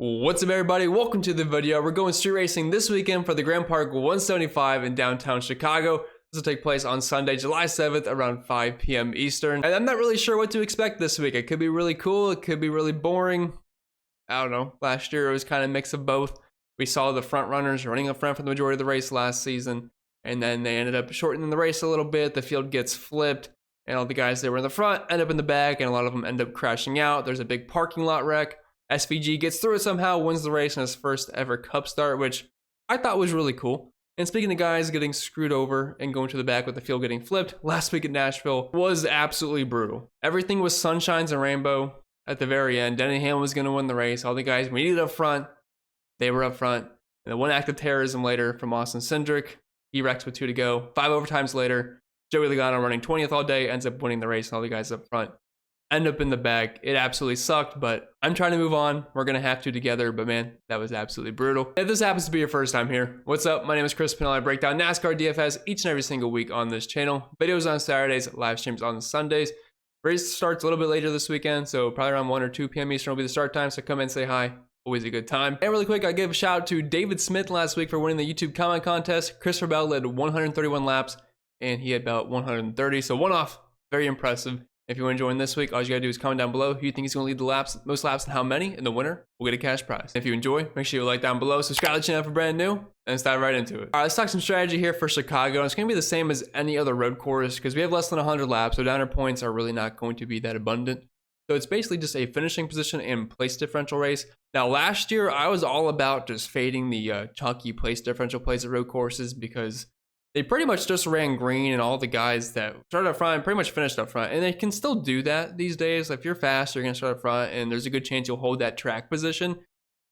What's up, everybody? Welcome to the video. We're going street racing this weekend for the Grand Park 175 in downtown Chicago. This will take place on Sunday, July 7th around 5 p.m. Eastern. And I'm not really sure what to expect this week. It could be really cool. It could be really boring. I don't know. Last year it was kind of a mix of both. We saw the front runners running up front for the majority of the race last season. And then they ended up shortening the race a little bit. The field gets flipped. And all the guys that were in the front end up in the back. And a lot of them end up crashing out. There's a big parking lot wreck. SVG gets through it somehow, wins the race in his first ever Cup start, which I thought was really cool. And speaking of guys getting screwed over and going to the back with the field getting flipped, last week at Nashville was absolutely brutal. Everything was sunshines and rainbow at the very end. Denny Hamlin was going to win the race. All the guys we needed up front, they were up front. And then one act of terrorism later from Austin Cindric. He wrecks with 2 to go. 5 overtimes later, Joey Logano running 20th all day ends up winning the race, and all the guys up front end up in the back. It absolutely sucked, but I'm trying to move on. We're going to have to together, but man, that was absolutely brutal. If this happens to be your first time here, what's up? My name is Chris Pennell. I break down NASCAR DFS each and every single week on this channel. Videos on Saturdays, live streams on Sundays. Race starts a little bit later this weekend, so probably around 1 or 2 p.m. Eastern will be the start time, so come and say hi. Always a good time. And really quick, I gave a shout out to David Smith last week for winning the YouTube comment contest. Christopher Bell led 131 laps, and he had about 130, so one off. Very impressive. If you want to join this week, all you gotta do is comment down below who you think is gonna lead the laps, most laps, and how many, and the winner will get a cash prize. If you enjoy, make sure you like down below, subscribe to the channel if you're brand new, and let's dive right into it. All right, let's talk some strategy here for Chicago. It's gonna be the same as any other road course because we have less than 100 laps, so downer points are really not going to be that abundant. So it's basically just a finishing position and place differential race. Now, last year, I was all about just fading the chalky place differential plays at road courses because they pretty much just ran green, and all the guys that started up front pretty much finished up front. And they can still do that these days. If you're fast, you're going to start up front, and there's a good chance you'll hold that track position.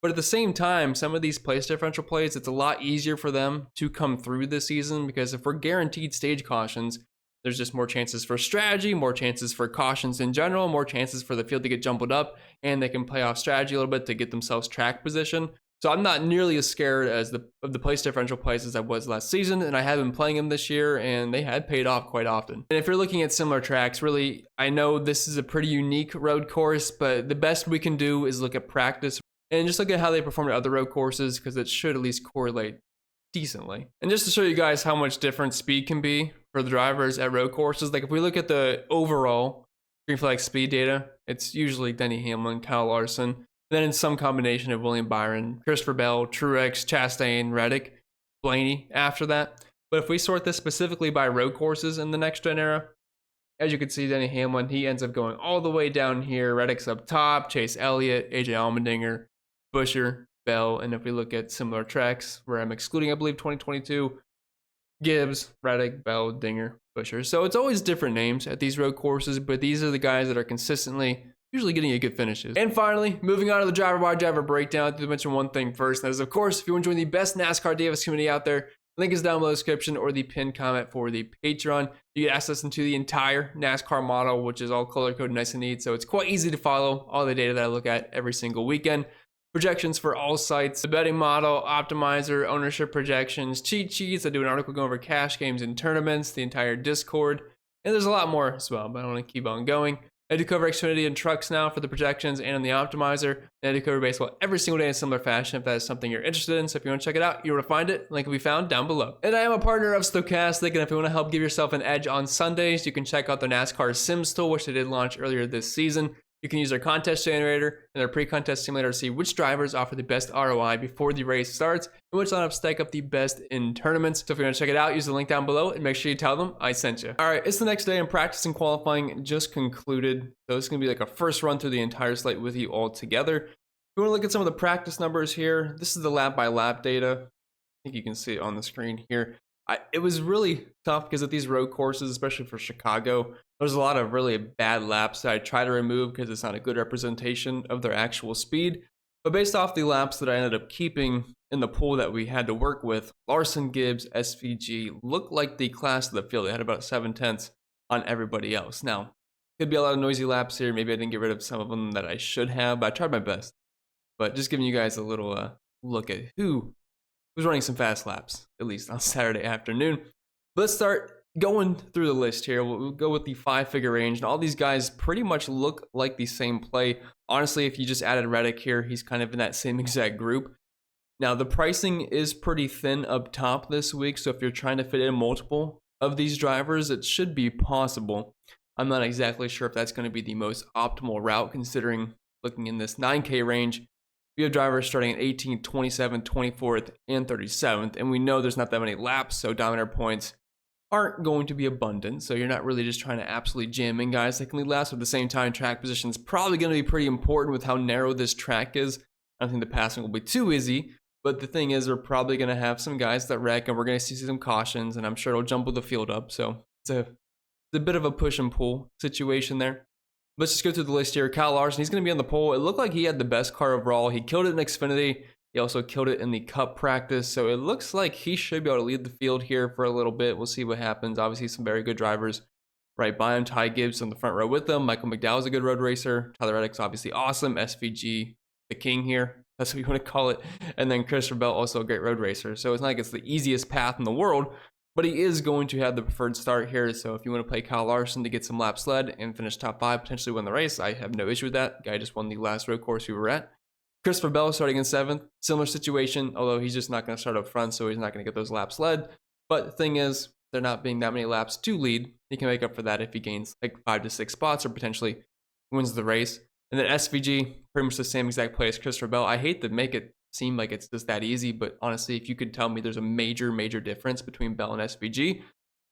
But at the same time, some of these place differential plays, it's a lot easier for them to come through this season because if we're guaranteed stage cautions, there's just more chances for strategy, more chances for cautions in general, more chances for the field to get jumbled up, and they can play off strategy a little bit to get themselves track position. So I'm not nearly as scared as of the place differential plays as I was last season, and I have been playing them this year, and they had paid off quite often. And if you're looking at similar tracks, really, I know this is a pretty unique road course, but the best we can do is look at practice and just look at how they perform at other road courses because it should at least correlate decently. And just to show you guys how much different speed can be for the drivers at road courses, like if we look at the overall green flag speed data, it's usually Denny Hamlin, Kyle Larson, then in some combination of William Byron, Christopher Bell, Truex, Chastain, Reddick, Blaney after that. But if we sort this specifically by road courses in the next gen era, as you can see, Denny Hamlin, he ends up going all the way down here. Reddick's up top, Chase Elliott, AJ Allmendinger, Buescher, Bell. And if we look at similar tracks where I'm excluding, I believe, 2022, Gibbs, Reddick, Bell, Dinger, Buescher. So it's always different names at these road courses, but these are the guys that are consistently usually getting you good finishes. And finally, moving on to the driver by driver breakdown, to mention one thing first, and that is, of course, if you want to join the best NASCAR DFS community out there, link is down below the description or the pinned comment for the Patreon. You get access into the entire NASCAR model, which is all color coded nice and neat, so it's quite easy to follow all the data that I look at every single weekend. Projections for all sites, the betting model, optimizer, ownership projections, cheat sheets. I do an article going over cash games and tournaments, the entire Discord, and there's a lot more as well, but I want to keep on going. I do cover Xfinity and trucks now for the projections and on the optimizer. And I do cover baseball every single day in similar fashion if that is something you're interested in. So if you want to check it out, you're able to find it. Link will be found down below. And I am a partner of Stochastic, and if you want to help give yourself an edge on Sundays, you can check out the NASCAR Sims tool, which they did launch earlier this season. You can use their contest generator and their pre-contest simulator to see which drivers offer the best ROI before the race starts and which lineups stack up the best in tournaments. So if you want to check it out, use the link down below and make sure you tell them I sent you. All right, it's the next day and practice and qualifying just concluded. So it's going to be like a first run through the entire slate with you all together. If you want to look at some of the practice numbers here, this is the lap by lap data. I think you can see it on the screen here. It was really tough because at these road courses, especially for Chicago, there's a lot of really bad laps that I try to remove because it's not a good representation of their actual speed. But based off the laps that I ended up keeping in the pool that we had to work with, Larson, Gibbs, SVG looked like the class of the field. They had about 7/10 on everybody else. Now, could be a lot of noisy laps here. Maybe I didn't get rid of some of them that I should have, but I tried my best. But just giving you guys a little look at who was running some fast laps, at least on Saturday afternoon. Let's start going through the list here, we'll go with the 5-figure range, and all these guys pretty much look like the same play. Honestly, if you just added Reddick here, he's kind of in that same exact group. Now, the pricing is pretty thin up top this week, so if you're trying to fit in multiple of these drivers, it should be possible. I'm not exactly sure if that's going to be the most optimal route, considering looking in this 9K range, we have drivers starting at 18th, 27th, 24th, and 37th, and we know there's not that many laps, so Dominator points aren't going to be abundant, so you're not really just trying to absolutely jam in guys that can lead laps. At the same time, track position is probably going to be pretty important with how narrow this track is. I don't think the passing will be too easy, but the thing is, we're probably going to have some guys that wreck, and we're going to see some cautions, and I'm sure it'll jumble the field up, so it's a bit of a push and pull situation there. Let's just go through the list here. Kyle Larson, he's going to be on the pole. It looked like he had the best car overall. He killed it in Xfinity. He also killed it in the Cup practice. So it looks like he should be able to lead the field here for a little bit. We'll see what happens. Obviously, some very good drivers right by him. Ty Gibbs on the front row with him. Michael McDowell is a good road racer. Tyler Reddick's obviously awesome. SVG, the king here. That's what you want to call it. And then Christopher Bell, also a great road racer. So it's not like it's the easiest path in the world, but he is going to have the preferred start here. So if you want to play Kyle Larson to get some laps led and finish top 5, potentially win the race, I have no issue with that. Guy just won the last road course we were at. Christopher Bell starting in 7th, similar situation, although he's just not going to start up front, so he's not going to get those laps led. But the thing is, there not being that many laps to lead, he can make up for that if he gains like 5 to 6 spots or potentially wins the race. And then SVG, pretty much the same exact play as Christopher Bell. I hate to make it seem like it's just that easy, but honestly, if you could tell me there's a major difference between Bell and SVG,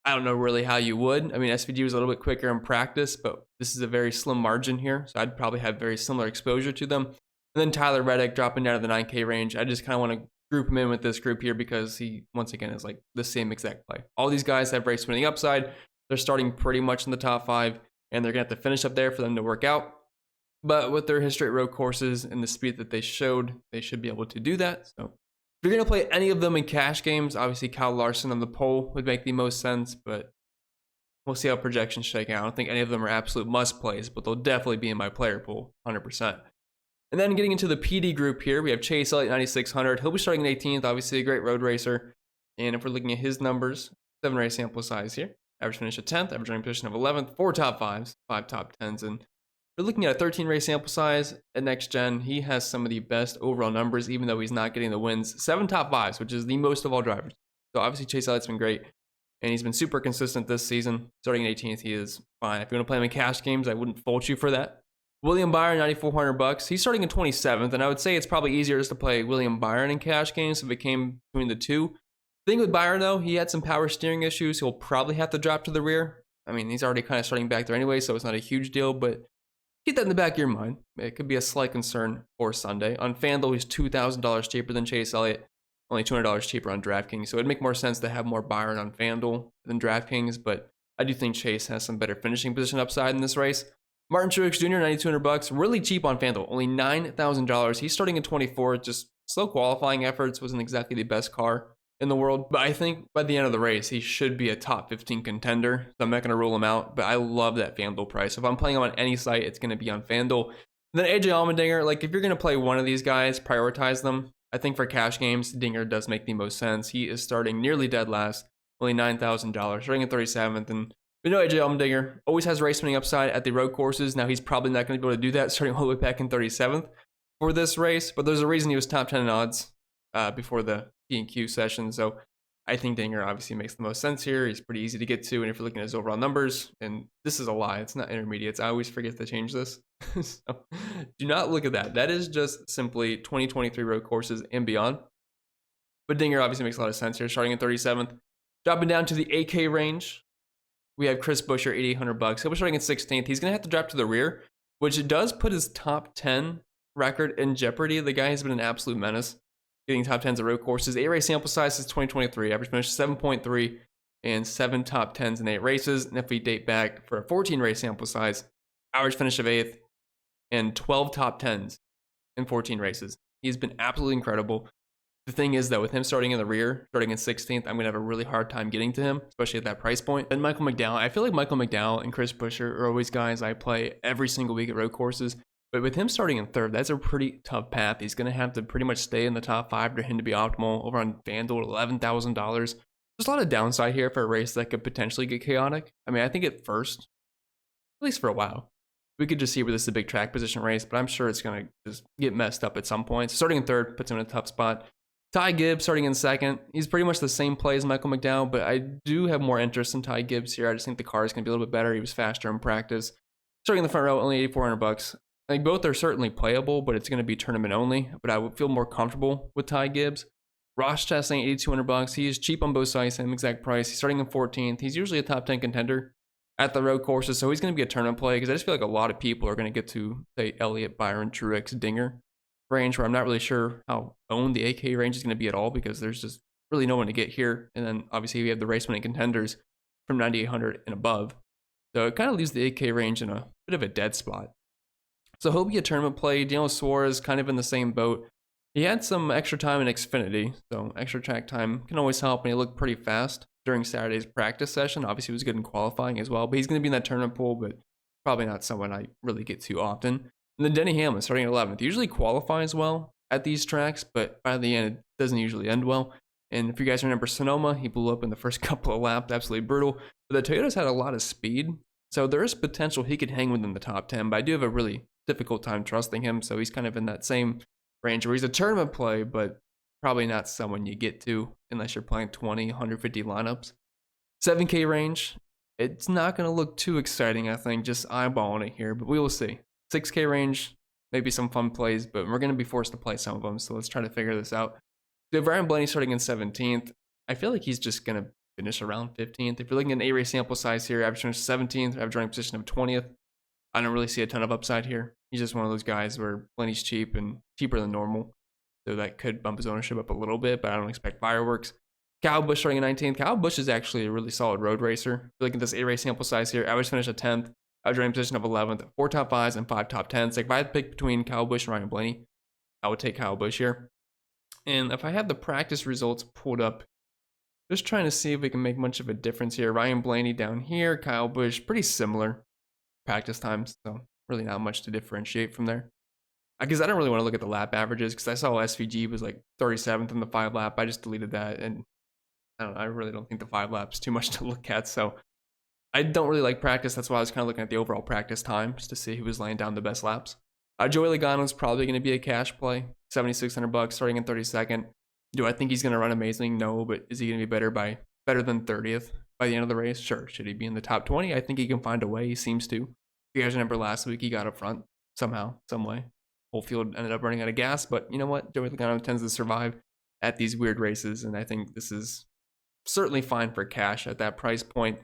I don't know really how you would. I mean, SVG was a little bit quicker in practice, but this is a very slim margin here, so I'd probably have very similar exposure to them. And then Tyler Reddick dropping down to the 9K range. I just kind of want to group him in with this group here because he, once again, is like the same exact play. All these guys have race winning upside. They're starting pretty much in the top 5, and they're going to have to finish up there for them to work out. But with their history at road courses and the speed that they showed, they should be able to do that. So if you're going to play any of them in cash games, obviously Kyle Larson on the pole would make the most sense, but we'll see how projections shake out. I don't think any of them are absolute must plays, but they'll definitely be in my player pool, 100%. And then getting into the PD group here, we have Chase Elliott, 9,600. He'll be starting in 18th, obviously a great road racer. And if we're looking at his numbers, 7 race sample size here. Average finish at 10th, average running position of 11th, 4 top 5s, 5 top 10s. And we're looking at a 13 race sample size at Next Gen. He has some of the best overall numbers, even though he's not getting the wins. 7 top 5s, which is the most of all drivers. So obviously Chase Elliott's been great. And he's been super consistent this season. Starting in 18th, he is fine. If you want to play him in cash games, I wouldn't fault you for that. William Byron, $9,400. He's starting in 27th, and I would say it's probably easier just to play William Byron in cash games if it came between the two. The thing with Byron, though, he had some power steering issues. He'll probably have to drop to the rear. I mean, he's already kind of starting back there anyway, so it's not a huge deal, but keep that in the back of your mind. It could be a slight concern for Sunday. On FanDuel, he's $2,000 cheaper than Chase Elliott, only $200 cheaper on DraftKings, so it'd make more sense to have more Byron on FanDuel than DraftKings, but I do think Chase has some better finishing position upside in this race. Martin Truex Jr., $9,200, really cheap on FanDuel, only $9,000. He's starting in 24th, just slow qualifying efforts, wasn't exactly the best car in the world, but I think by the end of the race, he should be a top 15 contender, so I'm not going to rule him out, but I love that FanDuel price. If I'm playing him on any site, it's going to be on FanDuel. And then AJ Allmendinger, like if you're going to play one of these guys, prioritize them. I think for cash games, Dinger does make the most sense. He is starting nearly dead last, only $9,000, starting at 37th, and we know AJ Allmendinger always has race winning upside at the road courses. Now he's probably not going to be able to do that starting all the way back in 37th for this race, but there's a reason he was top 10 in odds before the P&Q session. So I think Dinger obviously makes the most sense here. He's pretty easy to get to, and if you're looking at his overall numbers, and this is a lie, it's not intermediates. I always forget to change this. So do not look at that. That is just simply 2023 road courses and beyond. But Dinger obviously makes a lot of sense here, starting at 37th. Dropping down to the 8K range, we have Chris Buescher, $8,800. He'll be starting at 16th. He's going to have to drop to the rear, which does put his top 10 record in jeopardy. The guy has been an absolute menace, getting top 10s at road courses. 8 race sample size since 2023. Average finish 7.3 and 7 top 10s in 8 races. And if we date back for a 14 race sample size, average finish of 8th and 12 top 10s in 14 races. He's been absolutely incredible. The thing is, though, with him starting in the rear, starting in 16th, I'm going to have a really hard time getting to him, especially at that price point. And Michael McDowell, I feel like Michael McDowell and Chris Buescher are always guys I play every single week at road courses. But with him starting in 3rd, that's a pretty tough path. He's going to have to pretty much stay in the top 5 for him to be optimal. Over on FanDuel, $11,000. There's a lot of downside here for a race that could potentially get chaotic. I mean, I think at first, at least for a while, we could just see where this is a big track position race, but I'm sure it's going to just get messed up at some point. So starting in third puts him in a tough spot. Ty Gibbs starting in second. He's pretty much the same play as Michael McDowell, but I do have more interest in Ty Gibbs here. I just think the car is going to be a little bit better. He was faster in practice. Starting in the front row, only $8,400. I think both are certainly playable, but it's going to be tournament only. But I would feel more comfortable with Ty Gibbs. Ross Chastain, $8,200. He is cheap on both sides, same exact price. He's starting in 14th. He's usually a top 10 contender at the road courses, so he's going to be a tournament play because I just feel like a lot of people are going to get to, say, Elliott, Byron, Truex, Dinger range, where I'm not really sure how owned the AK range is going to be at all because there's just really no one to get here. And then obviously we have the race winning contenders from 9,800 and above. So it kind of leaves the AK range in a bit of a dead spot. So he'll be a tournament play. Daniel Suarez kind of in the same boat. He had some extra time in Xfinity, so extra track time can always help, and he looked pretty fast during Saturday's practice session. Obviously, he was good in qualifying as well, but he's going to be in that tournament pool, but probably not someone I really get too often. And then Denny Hamlin starting at 11th. He usually qualifies well at these tracks, but by the end, it doesn't usually end well. And if you guys remember Sonoma, he blew up in the first couple of laps, absolutely brutal. But the Toyotas had a lot of speed, so there is potential he could hang within the top 10, but I do have a really difficult time trusting him, so he's kind of in that same range where he's a tournament play, but probably not someone you get to unless you're playing 20, 150 lineups. 7K range, it's not going to look too exciting, I think, just eyeballing it here, but we will see. 6K range, maybe some fun plays, but we're going to be forced to play some of them, so let's try to figure this out. We have Ryan Blaney starting in 17th. I feel like he's just going to finish around 15th. If you're looking at an A-race sample size here, average finish 17th, average running position of 20th. I don't really see a ton of upside here. He's just one of those guys where Blaney's cheap and cheaper than normal, so that could bump his ownership up a little bit, but I don't expect fireworks. Kyle Busch starting in 19th. Kyle Busch is actually a really solid road racer. If you're looking at this A-race sample size here, average finish of 10th, average running position of 11th, 4 top 5s and 5 top 10s. Like if I had to pick between Kyle Busch and Ryan Blaney, I would take Kyle Busch here. And if I have the practice results pulled up, just trying to see if we can make much of a difference here. Ryan Blaney down here, Kyle Busch, pretty similar practice times, so really not much to differentiate from there. Because I don't really want to look at the lap averages because I saw SVG was like 37th in the 5 lap. I just deleted that, and I don't know, I really don't think the 5 laps too much to look at, so I don't really like practice. That's why I was kind of looking at the overall practice time just to see who was laying down the best laps. Joey Logano's probably going to be a cash play, $7,600 starting in 32nd. Do I think he's going to run amazing? No, but is he going to be better than 30th by the end of the race? Sure. Should he be in the top 20? I think he can find a way. He seems to. If you guys remember last week, he got up front somehow, some way. Whole field ended up running out of gas, but you know what? Joey Logano tends to survive at these weird races, and I think this is certainly fine for cash at that price point.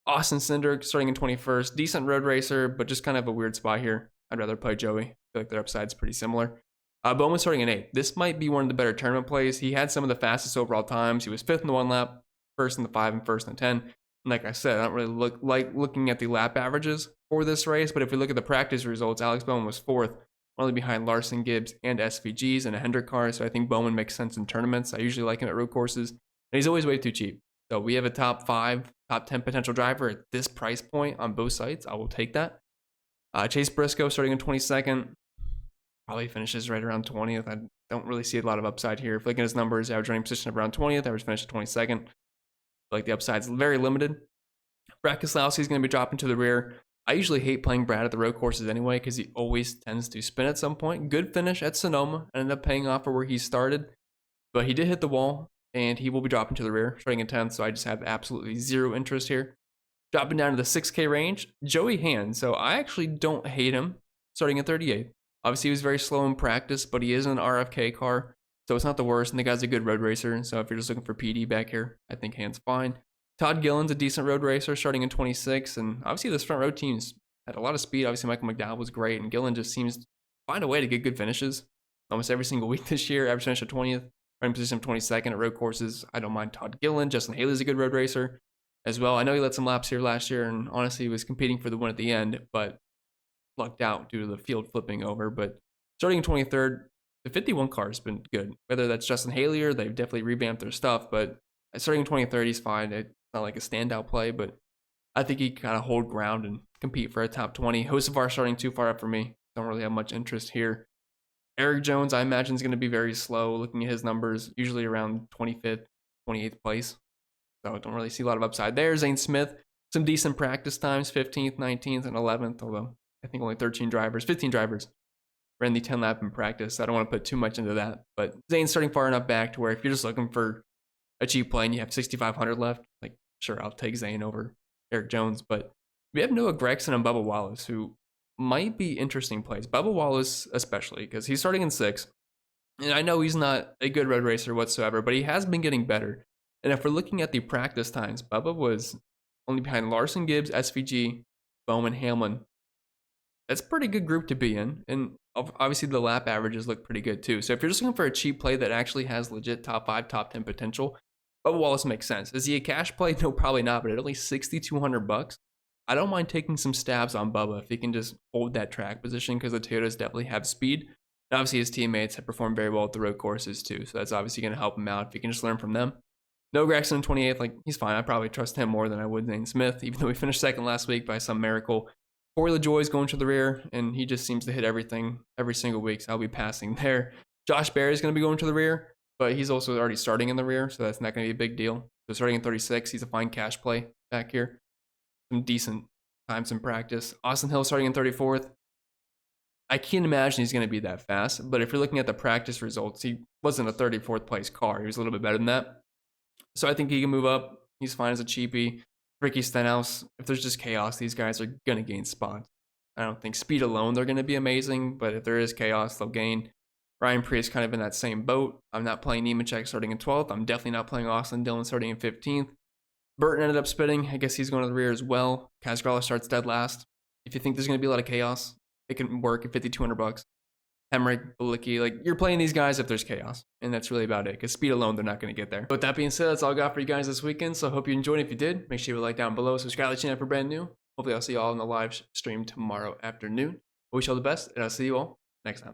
Austin Cindric starting in 21st. Decent road racer, but just kind of a weird spot here. I'd rather play Joey. I feel like their upside's pretty similar. Bowman starting in 8th. This might be one of the better tournament plays. He had some of the fastest overall times. He was 5th in the 1 lap, 1st in the 5, and 1st in the 10. And like I said, I don't really like looking at the lap averages for this race, but if we look at the practice results, Alex Bowman was 4th, only behind Larson, Gibbs, and SVGs in a Hendrick car, so I think Bowman makes sense in tournaments. I usually like him at road courses, and he's always way too cheap. So we have a top 5, top 10 potential driver at this price point on both sites. I will take that. Chase Briscoe starting in 22nd. Probably finishes right around 20th. I don't really see a lot of upside here. If looking at his numbers, average running position of around 20th, average finish at 22nd. Like the upside's very limited. Brad Keselowski is going to be dropping to the rear. I usually hate playing Brad at the road courses anyway because he always tends to spin at some point. Good finish at Sonoma. Ended up paying off for where he started. But he did hit the wall, and he will be dropping to the rear, starting in 10th, so I just have absolutely zero interest here. Dropping down to the 6K range, Joey Hand. So I actually don't hate him, starting at 38th. Obviously, he was very slow in practice, but he is an RFK car, so it's not the worst, and the guy's a good road racer, so if you're just looking for PD back here, I think Hand's fine. Todd Gilliland's a decent road racer, starting in 26, and obviously this front row team's had a lot of speed. Obviously, Michael McDowell was great, and Gilliland just seems to find a way to get good finishes almost every single week this year. Average finish at 20th, running position of 22nd at road courses. I don't mind Todd Gilliland. Justin Haley's a good road racer as well. I know he led some laps here last year, and honestly, he was competing for the win at the end, but lucked out due to the field flipping over. But starting in 23rd, the 51 car has been good. Whether that's Justin Haley or they've definitely revamped their stuff, but starting in 23rd, he's fine. It's not like a standout play, but I think he can kind of hold ground and compete for a top 20. Hocevar starting too far up for me. Don't really have much interest here. Eric Jones, I imagine, is going to be very slow. Looking at his numbers, usually around 25th, 28th place. So I don't really see a lot of upside there. Zane Smith, some decent practice times, 15th, 19th, and 11th, although I think only 15 drivers ran the 10 lap in practice. I don't want to put too much into that, but Zane's starting far enough back to where if you're just looking for a cheap play and you have 6,500 left, like, sure, I'll take Zane over Eric Jones. But we have Noah Gragson and Bubba Wallace, who might be interesting plays. Bubba Wallace especially, because he's starting in 6. And I know he's not a good road racer whatsoever, but he has been getting better. And if we're looking at the practice times, Bubba was only behind Larson, Gibbs, SVG, Bowman, Hamlin. That's a pretty good group to be in. And obviously the lap averages look pretty good too. So if you're just looking for a cheap play that actually has legit top 5, top 10 potential, Bubba Wallace makes sense. Is he a cash play? No, probably not. But at least $6,200, I don't mind taking some stabs on Bubba if he can just hold that track position, because the Toyotas definitely have speed. And obviously his teammates have performed very well at the road courses too. So that's obviously going to help him out if he can just learn from them. No Gragson in 28th, like, he's fine. I probably trust him more than I would Zane Smith, even though we finished 2nd last week by some miracle. Corey LaJoie's going to the rear, and he just seems to hit everything every single week, so I'll be passing there. Josh Berry's going to be going to the rear, but he's also already starting in the rear, so that's not going to be a big deal. So starting in 36, he's a fine cash play back here. Some decent times in practice. Austin Hill starting in 34th. I can't imagine he's going to be that fast, but if you're looking at the practice results, he wasn't a 34th place car. He was a little bit better than that. So I think he can move up. He's fine as a cheapie. Ricky Stenhouse, if there's just chaos, these guys are going to gain spots. I don't think speed alone they're going to be amazing, but if there is chaos, they'll gain. Ryan Preece kind of in that same boat. I'm not playing Nemechek starting in 12th. I'm definitely not playing Austin Dillon starting in 15th. Burton ended up spitting. I guess he's going to the rear as well. Casgralla starts dead last. If you think there's going to be a lot of chaos, it can work at $5,200. Hemrick, Balicki, like, you're playing these guys if there's chaos, and that's really about it, because speed alone, they're not going to get there. But with that being said, that's all I got for you guys this weekend, so I hope you enjoyed. If you did, make sure you like down below, subscribe to the channel if you're brand new. Hopefully I'll see you all in the live stream tomorrow afternoon. I wish you all the best, and I'll see you all next time.